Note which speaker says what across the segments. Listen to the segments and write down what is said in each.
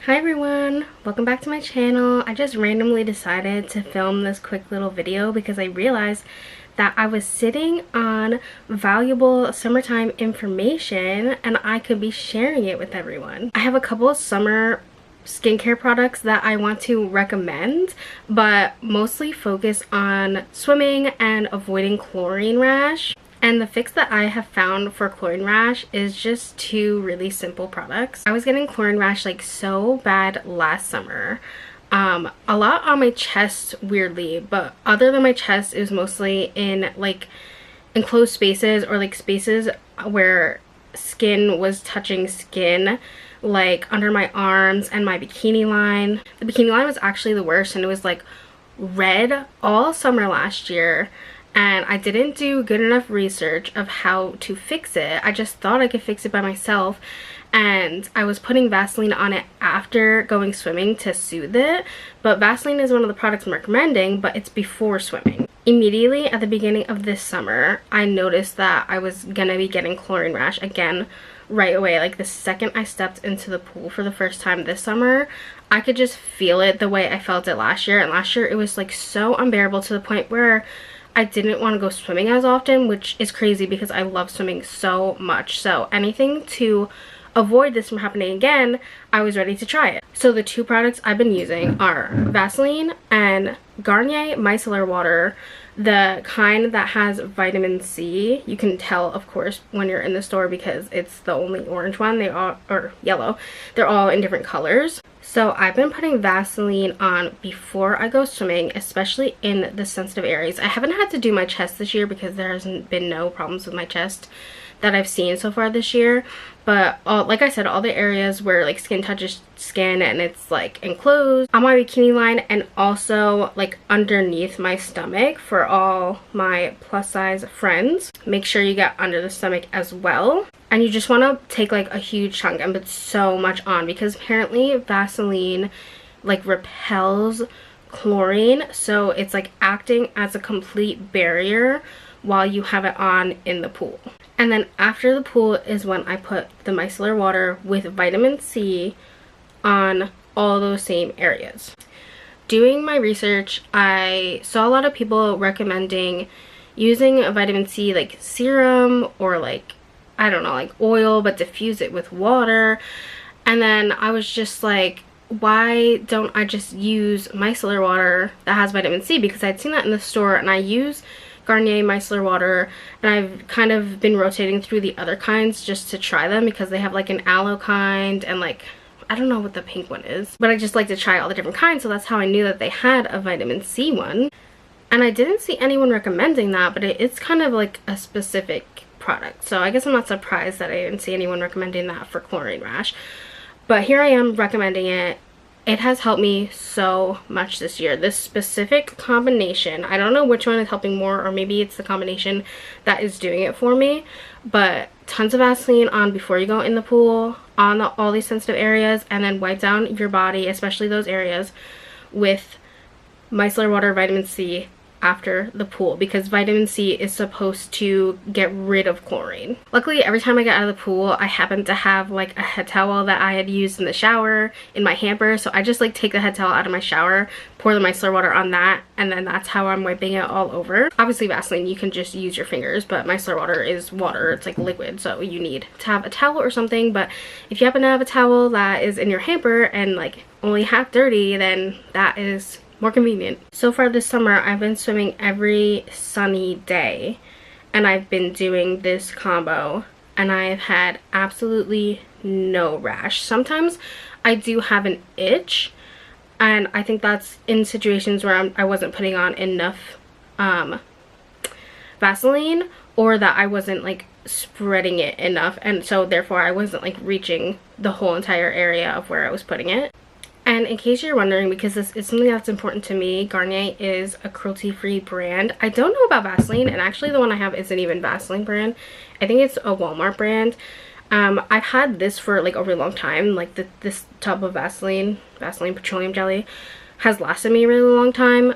Speaker 1: Hi everyone, welcome back to my channel. I just randomly decided to film this quick little video because I realized that I was sitting on valuable summertime information and I could be sharing it with everyone. I have a couple of summer skincare products that I want to recommend, but mostly focus on swimming and avoiding chlorine rash. And the fix that I have found for chlorine rash is just two really simple products. I was getting chlorine rash like so bad last summer. A lot on my chest, weirdly, but other than my chest, it was mostly in like enclosed spaces or like spaces where skin was touching skin, like under my arms and my bikini line. The bikini line was actually the worst, and it was like red all summer last year. And I didn't do good enough research of how to fix it. I just thought I could fix it by myself, and I was putting Vaseline on it after going swimming to soothe it. But Vaseline is one of the products I'm recommending, but it's before swimming. Immediately at the beginning of this summer, I noticed that I was gonna be getting chlorine rash again right away. Like the second I stepped into the pool for the first time this summer, I could just feel it the way I felt it last year. And last year it was like so unbearable to the point where I didn't want to go swimming as often, which is crazy because I love swimming so much. So anything to avoid this from happening again, I was ready to try it. So the two products I've been using are Vaseline and Garnier micellar water, the kind that has vitamin C. You can tell, of course, when you're in the store because it's the only orange one. They all, or yellow, they're all in different colors. So I've been putting Vaseline on before I go swimming, especially in the sensitive areas. I haven't had to do my chest this year because there hasn't been no problems with my chest that I've seen so far this year. But like I said, all the areas where like skin touches skin and it's like enclosed on my bikini line, and also like underneath my stomach for all my plus size friends. Make sure you get under the stomach as well. And you just want to take like a huge chunk and put so much on, because apparently Vaseline like repels chlorine, so it's like acting as a complete barrier while you have it on in the pool. And then after the pool is when I put the micellar water with vitamin C on all those same areas. Doing my research, I saw a lot of people recommending using a vitamin C like serum or like, I don't know, like oil, but diffuse it with water. And then I was just like, why don't I just use micellar water that has vitamin C? Because I'd seen that in the store, and I use Garnier micellar water, and I've kind of been rotating through the other kinds just to try them because they have like an aloe kind and like, I don't know what the pink one is, but I just like to try all the different kinds. So that's how I knew that they had a vitamin C one. And I didn't see anyone recommending that, but it's kind of like a specific product. So I guess I'm not surprised that I didn't see anyone recommending that for chlorine rash. But here I am recommending it. It has helped me so much this year. This specific combination, I don't know which one is helping more, or maybe it's the combination that is doing it for me, but tons of Vaseline on before you go in the pool, on all these sensitive areas, and then wipe down your body, especially those areas, with micellar water, vitamin C after the pool, because vitamin C is supposed to get rid of chlorine. Luckily, every time I get out of the pool, I happen to have like a head towel that I had used in the shower in my hamper, so I just like take the head towel out of my shower, pour the micellar water on that, and then that's how I'm wiping it all over. Obviously Vaseline, you can just use your fingers, but micellar water is water, it's like liquid, so you need to have a towel or something. But if you happen to have a towel that is in your hamper and like only half dirty, then that is more convenient. So far this summer, I've been swimming every sunny day, and I've been doing this combo, and I've had absolutely no rash. Sometimes I do have an itch, and I think that's in situations where I wasn't putting on enough Vaseline, or that I wasn't like spreading it enough, and so therefore I wasn't like reaching the whole entire area of where I was putting it. And in case you're wondering, because this is something that's important to me, Garnier is a cruelty-free brand. I don't know about Vaseline, and actually the one I have isn't even Vaseline brand. I think it's a Walmart brand. I've had this for like a really long time. Like this tub of Vaseline petroleum jelly has lasted me a really long time.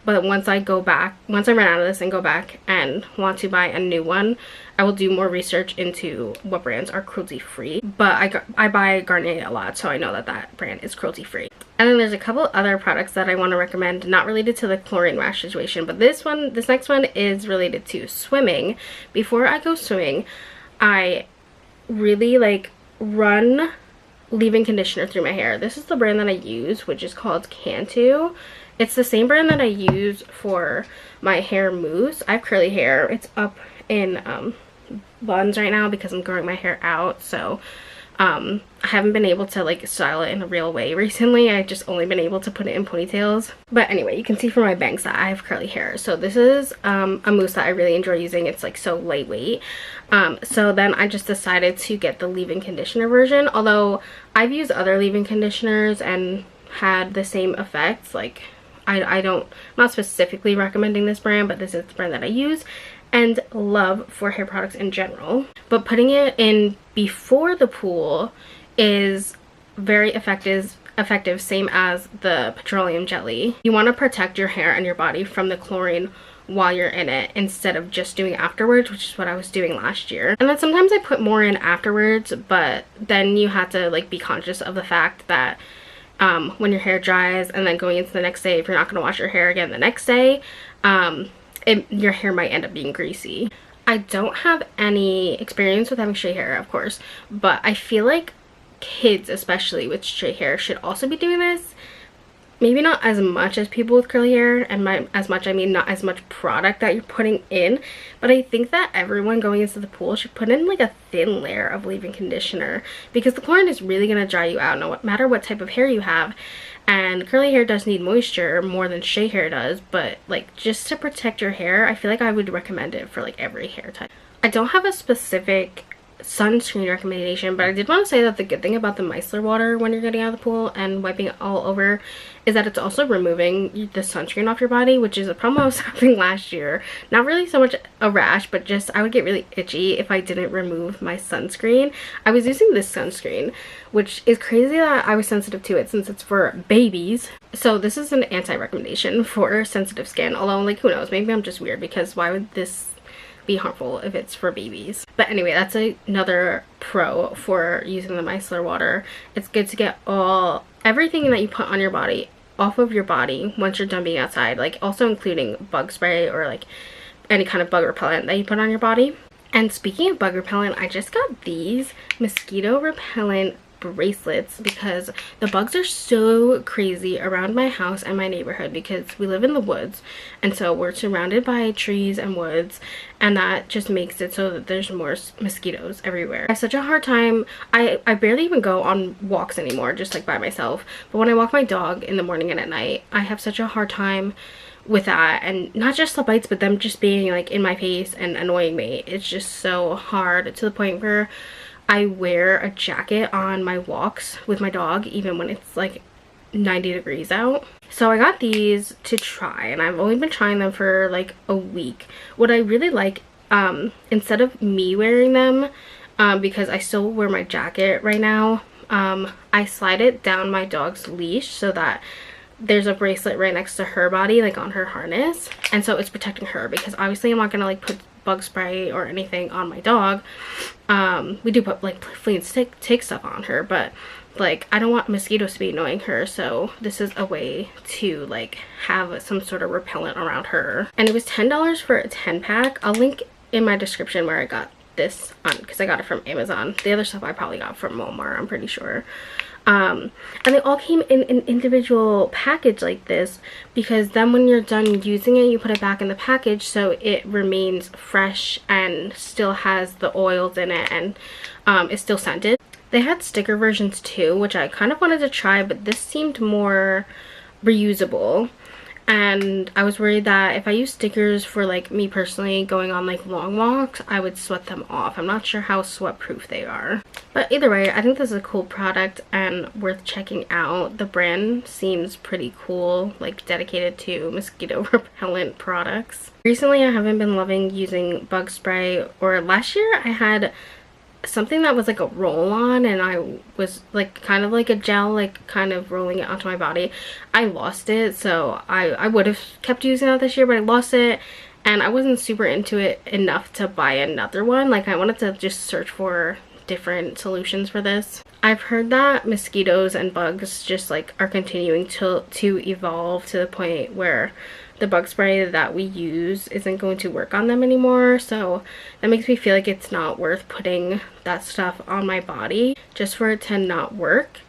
Speaker 1: but once I run out of this and go back and want to buy a new one, I will do more research into what brands are cruelty free. But I buy Garnier a lot, so I know that that brand is cruelty free. And then there's a couple other products that I want to recommend, not related to the chlorine rash situation, but this next one is related to swimming. Before I go swimming, I really like run leave-in conditioner through my hair. This is the brand that I use, which is called Cantu. It's the same brand that I use for my hair mousse. I have curly hair. It's up in buns right now because I'm growing my hair out, so I haven't been able to like style it in a real way recently. I've just only been able to put it in ponytails. But anyway, you can see from my bangs that I have curly hair. So this is a mousse that I really enjoy using. It's like so lightweight. So then I just decided to get the leave-in conditioner version, although I've used other leave-in conditioners and had the same effects. Like I'm not specifically recommending this brand, but this is the brand that I use and love for hair products in general. But putting it in before the pool is very effective, same as the petroleum jelly. You want to protect your hair and your body from the chlorine while you're in it instead of just doing afterwards, which is what I was doing last year. And then sometimes I put more in afterwards, but then you have to like be conscious of the fact that when your hair dries and then going into the next day, if you're not going to wash your hair again the next day, your hair might end up being greasy. I don't have any experience with having straight hair, of course, but I feel like kids, especially with straight hair, should also be doing this. Maybe not as much as people with curly hair, and as much I mean not as much product that you're putting in, but I think that everyone going into the pool should put in like a thin layer of leave-in conditioner, because the chlorine is really going to dry you out no matter what type of hair you have. And curly hair does need moisture more than straight hair does, but like just to protect your hair, I feel like I would recommend it for like every hair type. I don't have a specific sunscreen recommendation, but I did want to say that the good thing about the micellar water when you're getting out of the pool and wiping it all over is that it's also removing the sunscreen off your body, which is a problem I was having last year. Not really so much a rash, but just I would get really itchy if I didn't remove my sunscreen. I was using this sunscreen, which is crazy that I was sensitive to it since it's for babies. So this is an anti-recommendation for sensitive skin, although like who knows, maybe I'm just weird, because why would this be harmful if it's for babies? But anyway, that's another pro for using the micellar water. It's good to get everything that you put on your body off of your body once you're done being outside, like also including bug spray or like any kind of bug repellent that you put on your body. And speaking of bug repellent, I just got these mosquito repellent bracelets because the bugs are so crazy around my house and my neighborhood, because we live in the woods and so we're surrounded by trees and woods, and that just makes it so that there's more mosquitoes everywhere. I have such a hard time. I barely even go on walks anymore, just like by myself, but when I walk my dog in the morning and at night, I have such a hard time with that, and not just the bites, but them just being like in my face and annoying me. It's just so hard, to the point where I wear a jacket on my walks with my dog even when it's like 90 degrees out. So I got these to try, and I've only been trying them for like a week. What I really like, instead of me wearing them, because I still wear my jacket right now, I slide it down my dog's leash so that there's a bracelet right next to her body, like on her harness, and so it's protecting her, because obviously I'm not gonna like put bug spray or anything on my dog. We do put like flea and tick stuff on her, but like I don't want mosquitoes to be annoying her, so this is a way to like have some sort of repellent around her. And it was $10 for a 10-pack. I'll link in my description where I got this on, because I got it from Amazon. The other stuff I probably got from Walmart, I'm pretty sure. And they all came in an individual package like this, because then when you're done using it, you put it back in the package so it remains fresh and still has the oils in it, and it's still scented. They had sticker versions too, which I kind of wanted to try, but this seemed more reusable. And I was worried that if I use stickers for like me personally going on like long walks, I would sweat them off. I'm not sure how sweat proof they are. But either way, I think this is a cool product and worth checking out. The brand seems pretty cool, like dedicated to mosquito repellent products. Recently I haven't been loving using bug spray, or last year I had something that was like a roll-on, and I was like kind of like a gel, like kind of rolling it onto my body. I lost it, so I would have kept using that this year, but I lost it and I wasn't super into it enough to buy another one. Like, I wanted to just search for different solutions for this. I've heard that mosquitoes and bugs just like are continuing to evolve to the point where the bug spray that we use isn't going to work on them anymore, so that makes me feel like it's not worth putting that stuff on my body just for it to not work,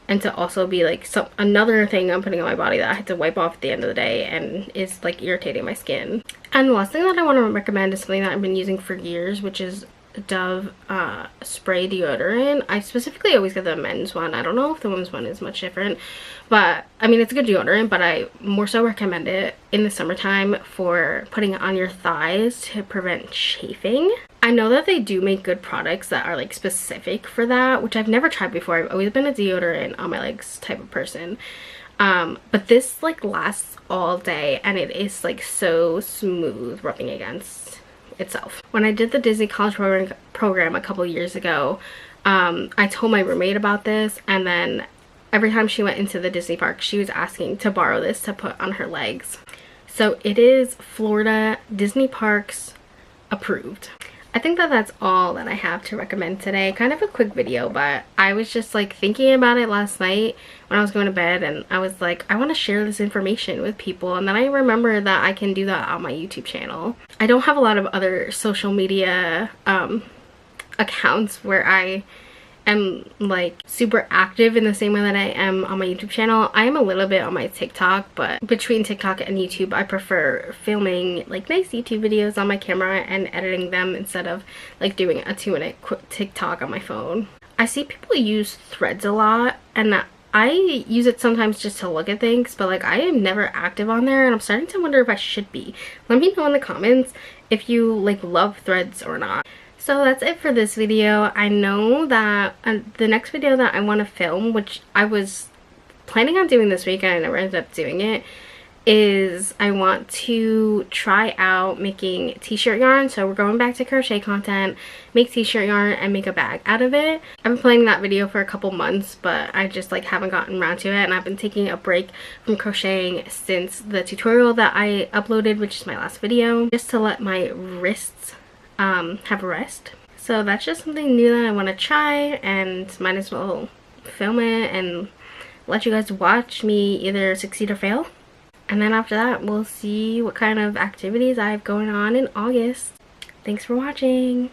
Speaker 1: and to also be like another thing I'm putting on my body that I had to wipe off at the end of the day and is like irritating my skin. And the last thing that I want to recommend is something that I've been using for years, which is Dove spray deodorant. I specifically always get the men's one. I don't know if the women's one is much different, but I mean, it's a good deodorant, but I more so recommend it in the summertime for putting it on your thighs to prevent chafing. I know that they do make good products that are like specific for that, which I've never tried before. I've always been a deodorant on my legs type of person, but this like lasts all day and it is like so smooth rubbing against itself. When I did the Disney college program a couple years ago, I told my roommate about this, and then every time she went into the Disney park she was asking to borrow this to put on her legs. So it is Florida Disney Parks approved. I think that that's all that I have to recommend today. Kind of a quick video, but I was just like thinking about it last night when I was going to bed, and I was like, I want to share this information with people, and then I remember that I can do that on my YouTube channel. I don't have a lot of other social media accounts where I am like super active in the same way that I am on my YouTube channel. I am a little bit on my TikTok, but between TikTok and YouTube I prefer filming like nice YouTube videos on my camera and editing them instead of like doing a 2-minute quick TikTok on my phone. I see people use Threads a lot, and I use it sometimes just to look at things, but like I am never active on there, and I'm starting to wonder if I should be. Let me know in the comments if you like love Threads or not. So that's it for this video. I know that the next video that I want to film, which I was planning on doing this week and I never ended up doing it, is I want to try out making t-shirt yarn. So we're going back to crochet content, make t-shirt yarn and make a bag out of it. I've been planning that video for a couple months, but I just like haven't gotten around to it, and I've been taking a break from crocheting since the tutorial that I uploaded, which is my last video, just to let my wrists have a rest. So that's just something new that I want to try, and might as well film it and let you guys watch me either succeed or fail. And then after that we'll see what kind of activities I have going on in August. Thanks for watching.